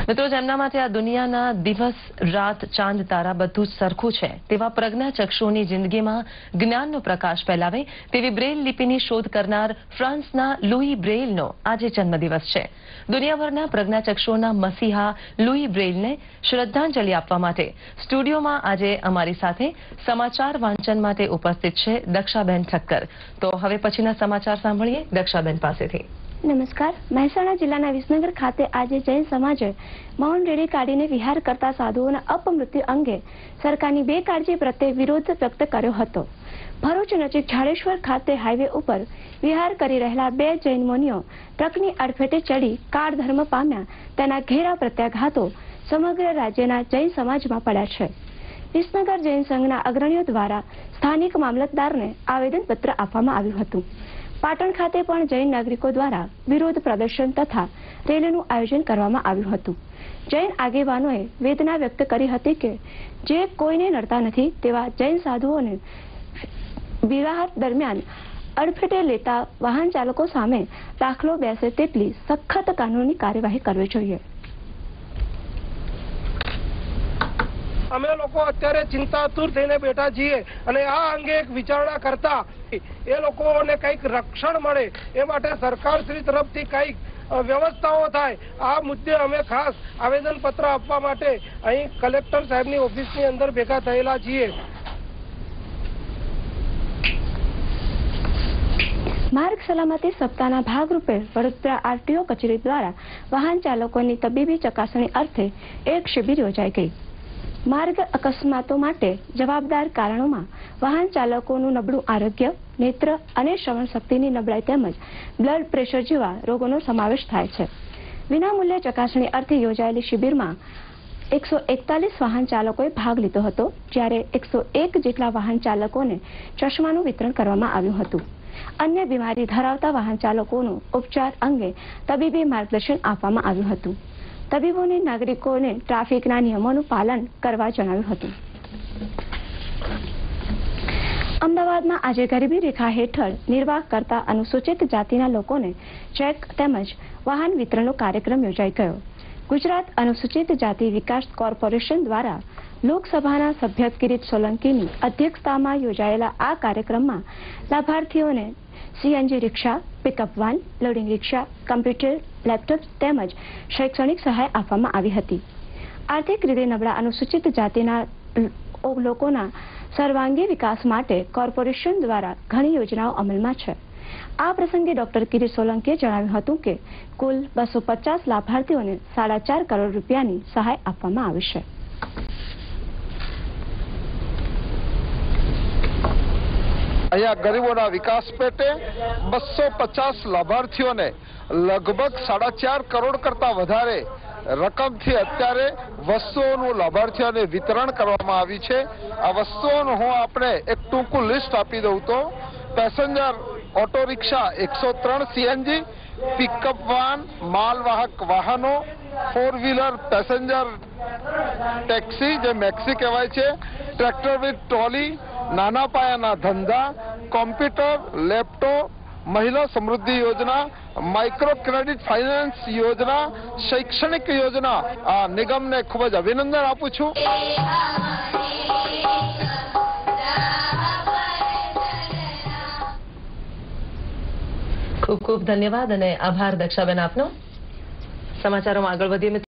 મિત્રો, જેમના માટે આ દુનિયાના દિવસ રાત ચાંદ તારા બધું જ સરખું છે તેવા પ્રજ્ઞાચક્ષુઓની જિંદગીમાં જ્ઞાનનો પ્રકાશ ફેલાવે તેવી બ્રેઇલ લિપિની શોધ કરનાર ફ્રાન્સના લુઈ બ્રેઇલનો આજે જન્મદિવસ છે. દુનિયાભરના પ્રજ્ઞાચક્ષુઓના મસીહા લુઈ બ્રેઇલને શ્રદ્ધાંજલિ આપવા માટે સ્ટુડિયોમાં આજે અમારી સાથે સમાચાર વાંચન માટે ઉપસ્થિત છે દક્ષાબેન ઠક્કર. તો હવે પછીના સમાચાર સાંભળીએ દક્ષાબેન પાસેથી. નમસ્કાર. મહેસાણા જિલ્લાના વિસનગર ખાતે આજે જૈન સમાજે મૌન રેલી કાઢીને વિહાર કરતા સાધુઓના અપમૃત્યુ અંગે સરકારની બેકાળજી પ્રત્યે વિરોધ વ્યક્ત કર્યો હતો. ભરૂચ નજીક ઝાડેશ્વર ખાતે હાઈવે ઉપર વિહાર કરી રહેલા 2 જૈન મુનિઓ ટ્રકની અડફેટે ચડી કાળધર્મ પામ્યા. તેના ઘેરા પ્રત્યાઘાતો સમગ્ર રાજ્યના જૈન સમાજમાં પડ્યા છે. વિસનગર જૈન સંઘના અગ્રણીઓ દ્વારા સ્થાનિક મામલતદારને આવેદનપત્ર આપવામાં આવ્યું હતું. પાટણ ખાતે પણ જૈન નાગરિકો દ્વારા વિરોધ પ્રદર્શન તથા રેલીનું આયોજન કરવામાં આવ્યું હતું. જૈન આગેવાનોએ વેદના વ્યક્ત કરી હતી કે જે કોઈને નડતા નથી તેવા જૈન સાધુઓને વિહાર દરમિયાન અડફેટે લેતા વાહન ચાલકો સામે દાખલો બેસે તેટલી સખત કાનૂની કાર્યવાહી કરવી જોઈએ. અમે લોકો અત્યારે ચિંતાતુર થઈને બેઠા છીએ અને આ અંગે એક વિચારણા કરતા એ લોકોને કંઈક રક્ષણ મળે એ માટે સરકારશ્રી તરફથી કંઈક વ્યવસ્થાઓ થાય આ મુદ્દે અમે ખાસ આવેદનપત્ર આપવા માટે અહીં કલેક્ટર સાહેબની ઓફિસની અંદર ભેગા થયેલા છીએ. માર્ગ સલામતી સપ્તાહના ભાગરૂપે વડોદરા આરટીઓ કચેરી દ્વારા વાહન ચાલકોની તબીબી ચકાસણી અર્થે એક શિબિર યોજાઈ ગઈ. માર્ગ અકસ્માતો માટે જવાબદાર કારણોમાં વાહન ચાલકોનું નબળું આરોગ્ય, નેત્ર અને શ્રવણ શક્તિની નબળાઈ તેમજ બ્લડ પ્રેશર જેવા રોગોનો સમાવેશ થાય છે. વિનામૂલ્યે ચકાસણી અર્થે યોજાયેલી શિબિરમાં 141 વાહન ચાલકોએ ભાગ લીધો હતો, જ્યારે 101 જેટલા વાહન ચાલકોને ચશ્માનું વિતરણ કરવામાં આવ્યું હતું. અન્ય બીમારી ધરાવતા વાહન ચાલકોનું ઉપચાર અંગે તબીબી માર્ગદર્શન આપવામાં આવ્યું હતું. તબીબોને નાગરિકોને ટ્રાફિકના નિયમોનું પાલન કરવા જણાવ્યું હતું. અમદાવાદમાં આજે ગરીબી રેખા હેઠળ નિર્વાહ કરતા અનુસૂચિત જાતિના લોકોને ચેક તેમજ વાહન વિતરણનો કાર્યક્રમ યોજાઈ ગયો. ગુજરાત અનુસૂચિત જાતિ વિકાસ કોર્પોરેશન દ્વારા લોકસભાના સભ્ય કિરીટ સોલંકીની અધ્યક્ષતામાં યોજાયેલા આ કાર્યક્રમમાં લાભાર્થીઓને સીએનજી રિક્ષા, પિકઅપ વાન, લોડિંગ રિક્ષા, કમ્પ્યુટર, લેપટોપ તેમજ શૈક્ષણિક સહાય આપવામાં આવી હતી. આર્થિક રીતે નબળા અનુસૂચિત જાતિના લોકોના સર્વાંગી વિકાસ માટે કોર્પોરેશન દ્વારા ઘણી યોજનાઓ અમલમાં છે. આ પ્રસંગે ડોક્ટર કિરીટ સોલંકીએ જણાવ્યું હતું કે કુલ 250 લાભાર્થીઓને 4.5 કરોડ રૂપિયાની સહાય આપવામાં આવી છે. અહીંયા ગરીબોના વિકાસ પેટે 250 લાભાર્થીઓને લગભગ 4.5 કરોડ કરતા વધારે રકમથી અત્યારે વસ્તુઓનું લાભાર્થીઓને વિતરણ કરવામાં આવી છે. આ વસ્તુઓનું હું આપણે એક ટૂંકું લિસ્ટ આપી દઉં તો passenger auto rickshaw 103 CNG, pickup van, માલવાહક વાહનો, 4 વ્હીલર પેસેન્જર ટેક્સી જે મેક્સી કહેવાય છે, ટ્રેક્ટર વિથ ટ્રોલી, નાના પાયાના ધંધા, કોમ્પ્યુટર, લેપટોપ, મહિલા સમૃદ્ધિ યોજના, માઇક્રો ક્રેડિટ ફાઇનાન્સ યોજના, શૈક્ષણિક યોજના. આ નિગમને ખૂબ જ અભિનંદન આપું છું. ખૂબ ખૂબ ધન્યવાદ અને આભાર દક્ષાબેન આપનો. સમાચારોમાં આગળ વધીએ.